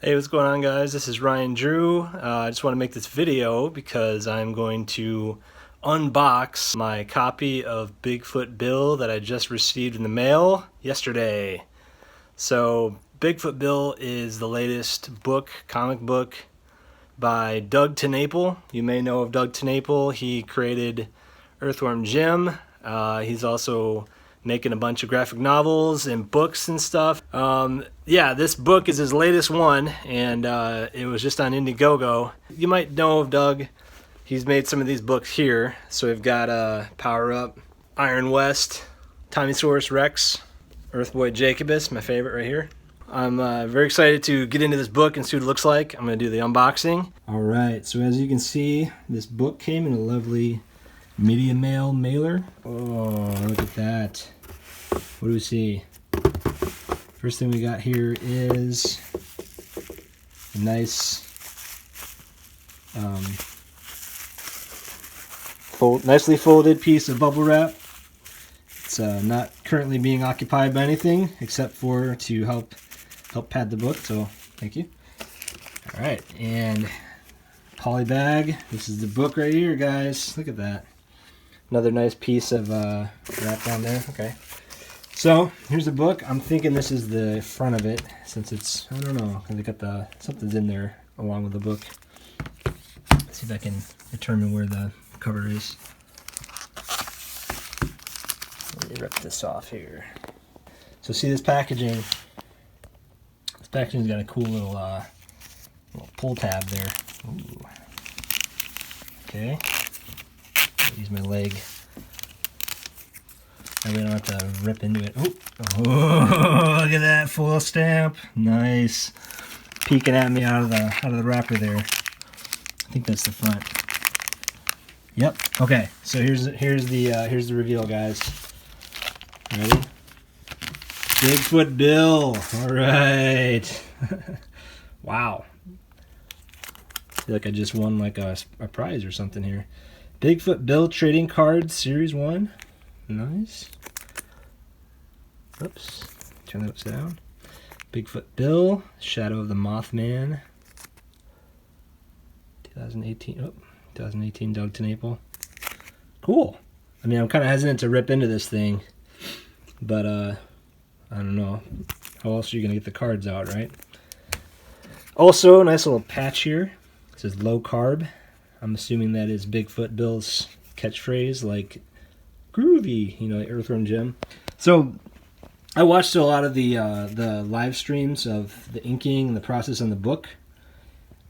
Hey, what's going on, guys? This is ryandrew. I just want to make this video because I'm going to unbox my copy of Bigfoot Bill that I just received in the mail yesterday. So, Bigfoot Bill is the latest comic book by Doug TenNapel. You may know of Doug TenNapel. He created Earthworm Jim. He's also making a bunch of graphic novels and books and stuff. Yeah, this book is his latest one, and it was just on Indiegogo. You might know of Doug. He's made some of these books here. So we've got Power Up, Iron West, Tomysaurus Rex, Earthboy Jacobus, my favorite right here. I'm very excited to get into this book and see what it looks like. I'm going to do the unboxing. Alright, so as you can see, this book came in a lovely media mail mailer. Oh, look at that. What do we see? First thing we got here is a nice nicely folded piece of bubble wrap. It's not currently being occupied by anything except for to help pad the book, so thank you. Alright, and poly bag. This is the book right here, guys. Look at that. Another nice piece of wrap down there. Okay. So, here's the book. I'm thinking this is the front of it, since it's, I don't know, because they got something's in there along with the book. Let's see if I can determine where the cover is. Let me rip this off here. So see this packaging. This packaging's got a cool little pull tab there. Ooh. Okay. Use my leg. I really don't have to rip into it. Oh, look at that foil stamp. Nice. Peeking at me out of the wrapper there. I think that's the front. Yep. Okay. So here's the reveal, guys. Ready? Bigfoot Bill. All right. Wow. I feel like I just won like a prize or something here. Bigfoot Bill Trading Cards Series 1. Nice. Oops. Turn that upside down. Bigfoot Bill, Shadow of the Mothman. 2018. Oh, 2018 Doug TenNapel. Cool. I mean, I'm kind of hesitant to rip into this thing, but I don't know. How else are you going to get the cards out, right? Also, nice little patch here. It says low carb. I'm assuming that is Bigfoot Bill's catchphrase, like groovy, you know, like Earthworm Jim. So I watched a lot of the live streams of the inking and the process on the book,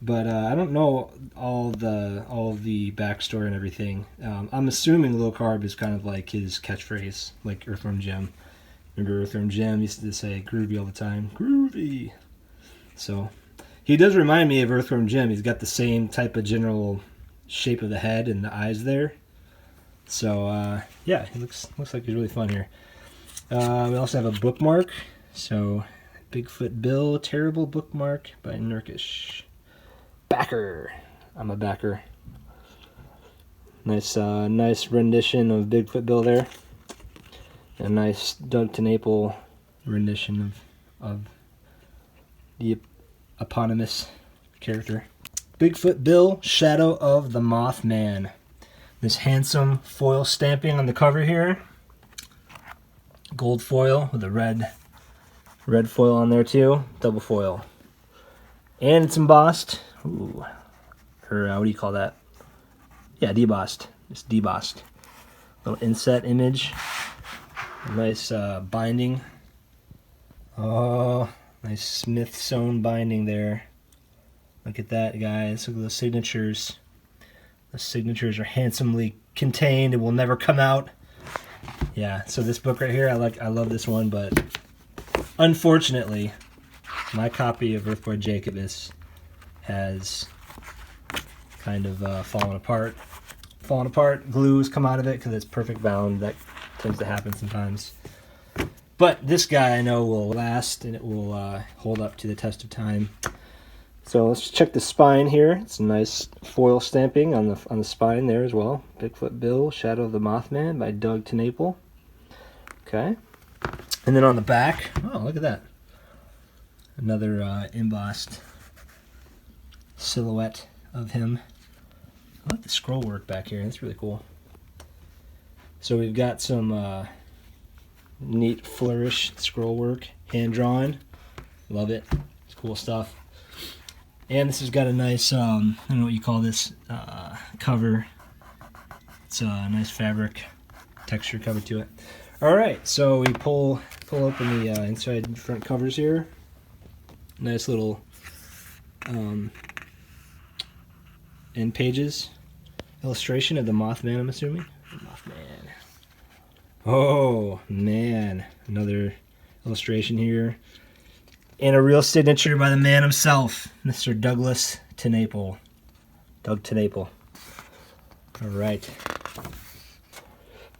but I don't know all of the backstory and everything. I'm assuming low carb is kind of like his catchphrase, like Earthworm Jim. Remember Earthworm Jim used to say groovy all the time, groovy. So he does remind me of Earthworm Jim. He's got the same type of general shape of the head and the eyes there. So yeah, he looks like he's really fun here. We also have a bookmark. So Bigfoot Bill, terrible bookmark by Nnewts. Backer. I'm a backer. Nice rendition of Bigfoot Bill there. A nice Doug TenNapel rendition of the eponymous character. Bigfoot Bill, Shadow of the Mothman. This handsome foil stamping on the cover here. Gold foil with a red foil on there too. Double foil. And it's embossed. Ooh. Or what do you call that? Yeah, debossed. It's debossed. Little inset image. A nice binding. Oh, nice Smith sewn binding there. Look at that, guys. Look at those signatures. The signatures are handsomely contained and will never come out. Yeah, so this book right here, I love this one, but unfortunately, my copy of Earthboy Jacobus has kind of fallen apart. Glue's come out of it because it's perfect bound. That tends to happen sometimes. But this guy I know will last, and it will hold up to the test of time. So let's check the spine here. It's a nice foil stamping on the spine there as well. Bigfoot Bill, Shadow of the Mothman by Doug TenNapel. Okay. And then on the back, oh, look at that. Another embossed silhouette of him. I like the scroll work back here. That's really cool. So we've got some neat flourish scroll work, hand drawn. Love it. It's cool stuff. And this has got a nice, I don't know what you call this, cover. It's a nice fabric texture cover to it. All right, so we pull open the inside and front covers here. Nice little end pages. Illustration of the Mothman, I'm assuming. Mothman. Oh, man. Another illustration here. And a real signature by the man himself, Mr. Douglas TenNapel. Doug TenNapel. All right.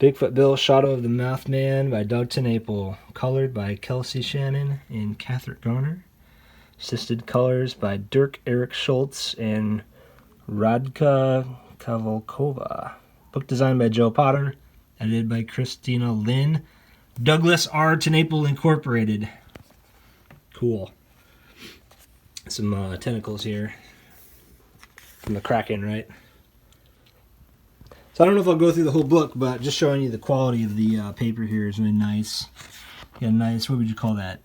Bigfoot Bill, Shadow of the Mothman by Doug TenNapel. Colored by Kelsey Shannon and Catherine Garner. Assisted colors by Dirk Eric Schultz and Radka Kavalkova. Book designed by Joe Potter. Edited by Christina Lynn. Douglas R. TenNapel Incorporated. Cool. Some tentacles here from the Kraken, right? So I don't know if I'll go through the whole book, but just showing you the quality of the paper here is really nice. Got a nice, what would you call that?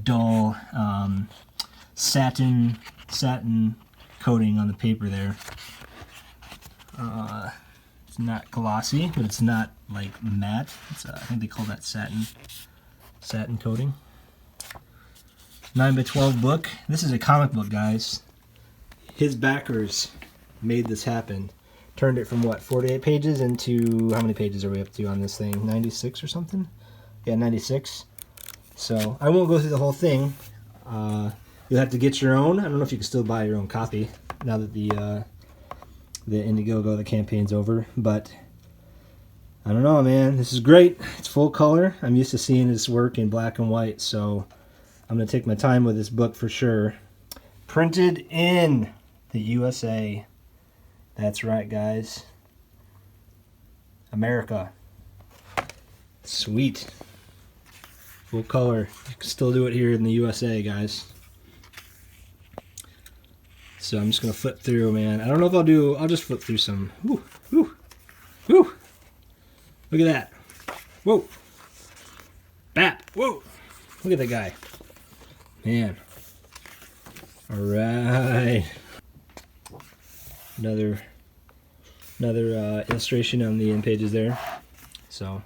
Dull satin coating on the paper there. It's not glossy, but it's not like matte. It's, I think they call that satin coating. 9x12 book. This is a comic book, guys. His backers made this happen. Turned it from what, 48 pages into, how many pages are we up to on this thing? 96 or something? Yeah, 96. So I won't go through the whole thing. You'll have to get your own. I don't know if you can still buy your own copy now that the Indiegogo, the campaign's over, but I don't know, man. This is great. It's full color. I'm used to seeing this work in black and white, so I'm going to take my time with this book for sure. Printed in the USA. That's right, guys. America. Sweet. Full color. You can still do it here in the USA, guys. So I'm just going to flip through, man. I don't know if I'll just flip through some. Woo, woo, woo. Look at that. Whoa. Bap. Whoa. Look at that guy. Man. All right. Another illustration on the end pages there. So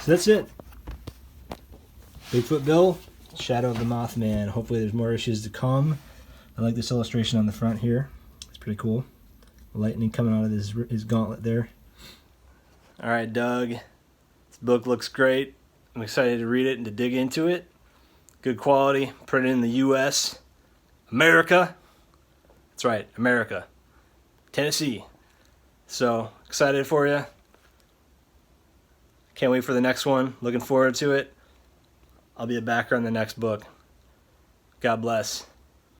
that's it. Bigfoot Bill, Shadow of the Mothman. Hopefully there's more issues to come. I like this illustration on the front here. It's pretty cool. Lightning coming out of his gauntlet there. All right, Doug. This book looks great. I'm excited to read it and to dig into it. Good quality, printed in the U.S. America. That's right, America. Tennessee. So, excited for you. Can't wait for the next one. Looking forward to it. I'll be a backer on the next book. God bless.